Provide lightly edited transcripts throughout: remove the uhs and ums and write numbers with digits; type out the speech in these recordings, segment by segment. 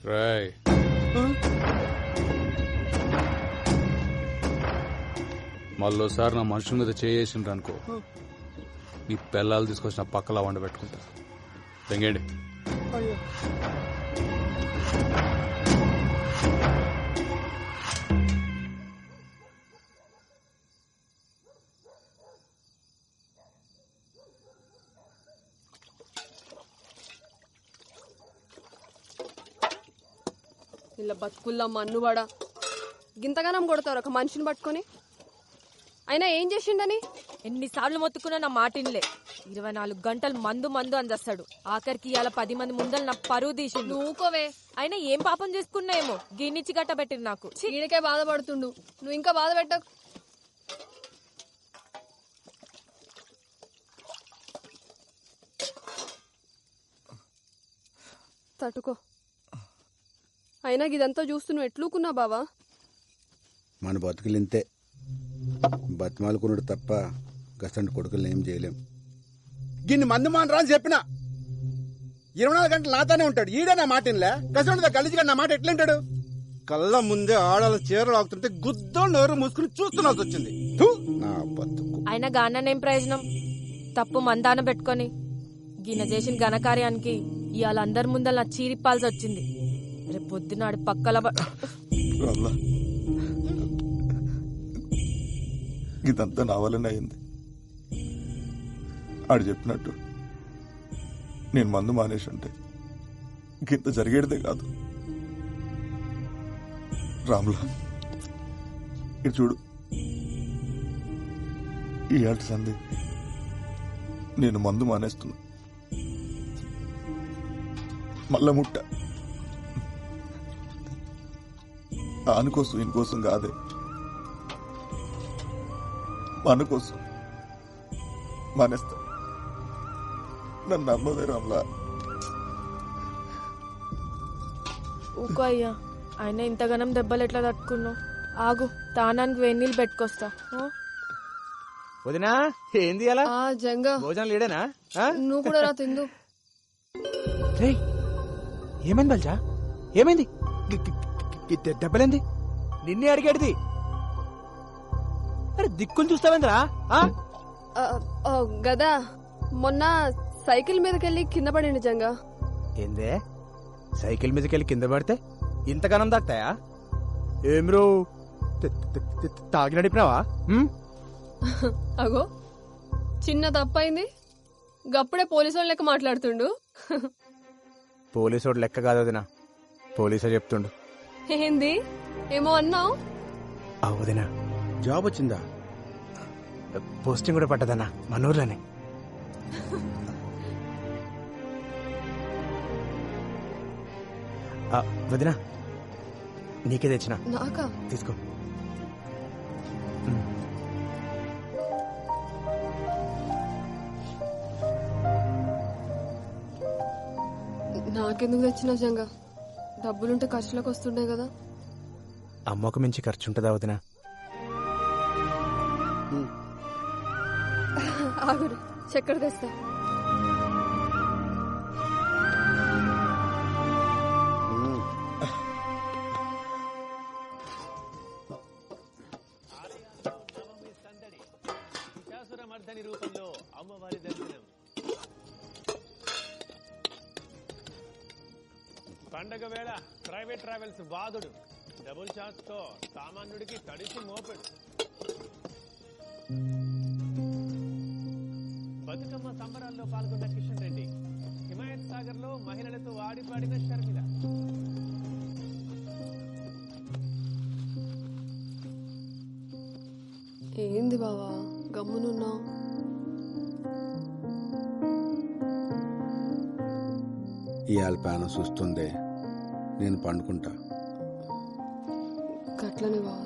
రాయ్ మళ్ళోసారి నా మనుషుల మీద చేసిండ్రు అనుకో నీ పిల్లలు తీసుకొచ్చిన పక్కలా వండబెట్టుకుంటా తెంగండి. ఇలా బతుకుల్లా మన్నువాడా గింతగానం కొడతారు ఒక మనిషిని పట్టుకొని. అయినా ఏం చేసిండని ఎన్నిసార్లు మొత్తుకున్నా నా మాటిన్లే. 24 గంటలు మందు మందు అందేస్తాడు. ఆఖరికి ఇవాళ 10 మంది ముందలు నా పరువు తీసిండు. నువ్వుకోవే. అయినా ఏం పాపం చేసుకున్నాయేమో గిన్నిచ్చి గట్టబెట్టింది నాకు. ఈయనకే బాధపడుతుండు, నువ్వు ఇంకా బాధ పెట్టకు. తట్టుకో. అయినా ఇదంతా చూస్తూ నువ్వు ఎట్లుకున్నా బావా? మన బతుకులింతే, బతిమాలుకున్నాడు తప్ప గసంటి కొడుకులు ఏం చేయలేం. గిన్ని మందు మానరా అని చెప్పిన 24 గంటలు నాతోనే ఉంటాడు. ఈడే నా మాట ఇన్లే. గసంటితో గలీజిగా నా మాట ఎట్లుంటాడు? కళ్ళ ముందే ఆడాల చీరలు ఆగుతుంటే గుద్దో నోరు మూసుకుని చూస్తున్నాల్సి వచ్చింది. నా బతుకు. అయినా గానేం ప్రయోజనం? తప్పు మందాన పెట్టుకొని గిన్నె చేసిన ఘనకార్యానికి ఇవాళ అందరి ముందర నా చీరిప్పాల్సి వచ్చింది. రేపు పొద్దునాడు పక్కల ఇదంతా నా వల్లనే అయింది. ఆడు చెప్పినట్టు నేను మందు మానేసి ఉంటే ఇంత జరిగేదే కాదు. రాములా, ఇది చూడు, ఈ ఆట సంది నేను మందు మానేస్తున్నా. మళ్ళా ముట్ట ఆనుకోసం ఇంకోసం కాదే, మన కోసం మానేస్తా. నన్ను నమ్మదే రామ్లా. ఊకో అయ్యా, ఆయన ఇంతగానం దెబ్బలు ఎట్లా తట్టుకున్నావు? ఆగు, తానానికి వేణీళ్ళు పెట్టుకొస్తా. వదినా ఏంది అలా జంగా భోజనం లేడేనా? నువ్వు కూడా రా తిందు. ఏమైంది బల్జా? ఏమైంది? దెబ్బలేంది? నిన్నే అడిగేది. అరే దిక్కులు చూస్తావేంద్రా? గదా మొన్న సైకిల్ మీదకెళ్ళి కింద పడింది జంగా. ఏందే సైకిల్ మీదకెళ్ళి కింద పడితే ఇంతగానం దాక్తాయా? ఏమ్రో తాగి నడిపినావా? అగో చిన్న తప్పైంది, గప్పుడే పోలీసు వాళ్ళ లెక్క మాట్లాడుతుండు. పోలీసోడు లెక్క కాదు వదినా, పోలీసే చెప్తుండు. ఏంది ఏమో అన్నావు? వదినా జాబ్ వచ్చిందా? పోస్టింగ్ కూడా పట్టదన్నా మన ఊర్లోనే. వదినా నీకే తెచ్చిన, నాకా? తీసుకో. నాకెందుకు తెచ్చినా జంగా? డబ్బులుంటే ఖర్చులకు వస్తుండే కదా. అమ్మకు మించి ఖర్చు ఉంటుందా వదినా? ఆగురు, చక్కెర తెస్తా. రూపంలో అమ్మవారి దర్శనం. పండగ వేళ ప్రైవేట్ ట్రావెల్స్ వాదుడు డబుల్ ఛార్జ్ తో సామాన్యుడికి తడిసి మోపెడు. బతుకమ్మ సంబరాల్లో పాల్గొన్న కిషన్ రెడ్డి, హిమాయత్ సాగర్ లో మహిళలతో ఆడిపాడిన షర్మిల. ఏంది బావా గమ్మునున్నావు? ఇవాళ ప్యానం చూస్తుందే, నేను పండుకుంటా. గట్లనే బావా.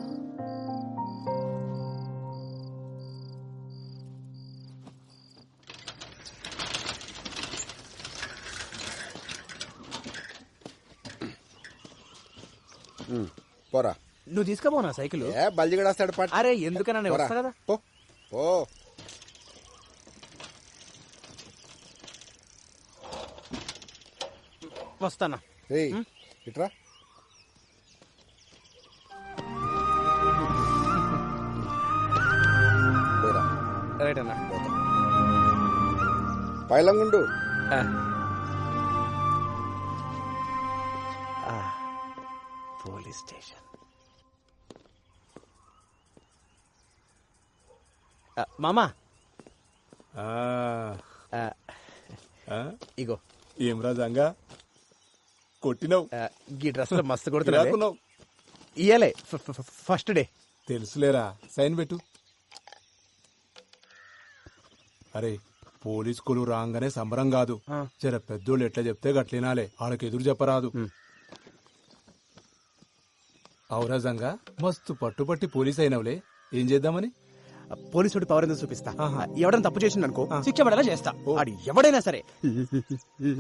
పోరా. నువ్వు తీసుకుపోనా సైకిల్? బల్జిగడేస్తాడు పాట. అరే ఎందుకన్నా వస్తా కదా. పో. వస్తానా? ఇట్రా. పోయిరా. రైట్ అన్నా. పైలంగుండు. Police station. మామా ఇగో ఏం రాజంగా కొట్టినావు? ఈ డ్రెస్ లో మస్తు కొడుతున్నావు. ఇయ్యలే ఫస్ట్ డే. తెలుసులేరా, సైన్ పెట్టు. అరే పోలీస్ కొలు రాగానే సంబరం కాదు, జర పెద్దోళ్ళు ఎట్లా చెప్తే గట్లినాలే, వాళ్ళకి ఎదురు చెప్పరాదు. ఔరాజంగా మస్తు పట్టుపట్టి పోలీస్ అయినవులే, ఏం చేద్దామని? పోలీసుడి పవర్ ఎందుకు చూపిస్తా. ఎవడైనా తప్పు చేసిండు అనుకో శిక్ష పడేలా చేస్తా. అది ఎవడైనా సరే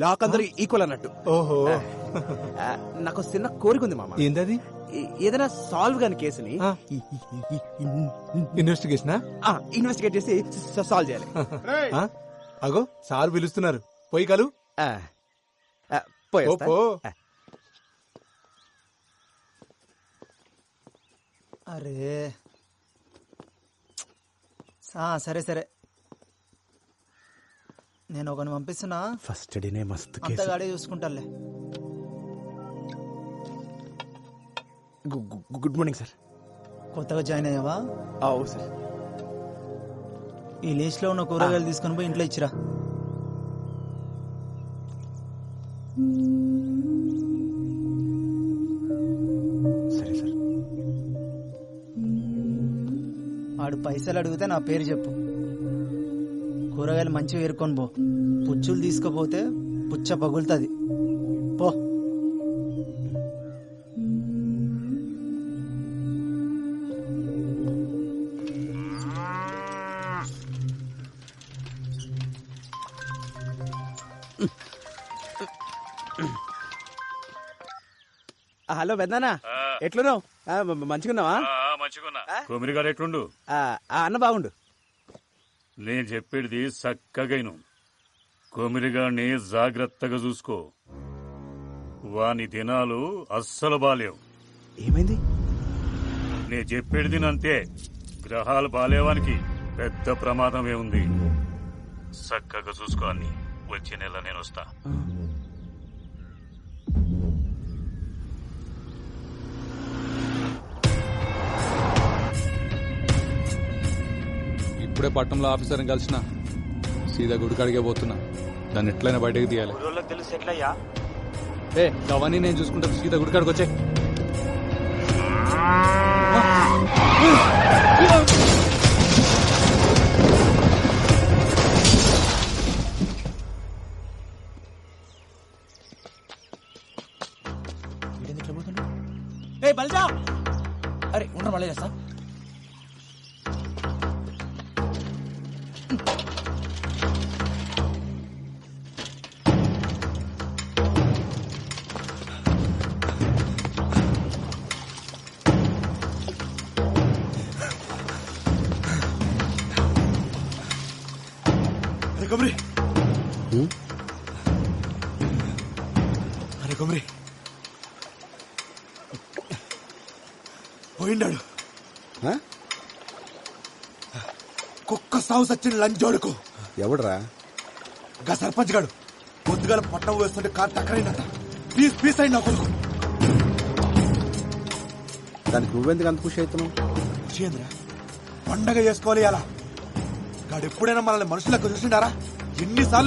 లాక్ అందరూ ఈక్వల్ అన్నట్టు. ఓహో, నాకు చిన్న కోరిక ఉంది మామ. ఏంటది? ఏదైనా సాల్వ్ కాని కేసుని ఇన్వెస్టిగేట్ చేసి సాల్వ్ చేయాలి. అగో సార్ పిలుస్తున్నారు, పోయి కలు. పోయేస్తా. అరే సరే సరే, నేను ఒకని పంపిస్తున్నా. ఫస్ట్ డేనే మస్తు అంత గాడే చూసుకుంటాలే. Good morning sir. కొత్తగా జాయిన్ అయ్యావా? అవు సార్. ఈ లిస్ట్ లో ఉన్న కూరగాయలు తీసుకొని పోయి ఇంట్లో ఇచ్చిరా. సరే సార్. ఆడు పైసలు అడిగితే నా పేరు చెప్పు. కూరగాయలు మంచిగా ఏరుకొని పో. పుచ్చులు తీసుకుపోతే పుచ్చ పగులుతుంది. పో. హలో పెద్దనా, ఎట్లున్నావు? మంచిగున్నావా? మంచిగున్నా. కొమిరిగాడు ఎట్లుండు? అన్న బాగుండు. నేను చెప్పేది చక్కగైను. కొమిరిగాడిని జాగ్రత్తగా చూసుకో. వాని దినాలు అస్సలు బాలేవు. ఏమైంది? నేను చెప్పేది దినంతే. గ్రహాలు బాలేవానికి పెద్ద ప్రమాదమే ఉంది. చక్కగా చూసుకో అన్ని. వచ్చే నెల నేను వస్తా. ఇప్పుడే పట్టణంలో ఆఫీసర్ని కలిసిన సీదా గుడికాడికే పోతున్నా. దాన్ని ఎట్లయినా బయటకు తీయాలి. అవన్నీ నేను చూసుకుంటాను. సీదా గుడికాడికి వచ్చే. బల్జా, అరే ఉండరు మళ్ళీ చేస్తా. అరే కొమరి పోయిండాడు. కుక్క సాగు సచ్చిన లంచోడుకు. ఎవడరా? గా సర్పంచ్ గాడు పొద్దుగాల పట్టం వేస్తుంటే కారు టక్కరైందట. పీస్ పీస్ అయింది నా కొడుకు. దానికి నువ్వెందుకు అంత ఖుషి అవుతున్నావు? ఖుషి ఏంద్రా, పండగ చేసుకోవాలి అలా. గాడు ఎప్పుడైనా మనల్ని మనుషులకు చూసిండారా? ఎన్నిసార్లు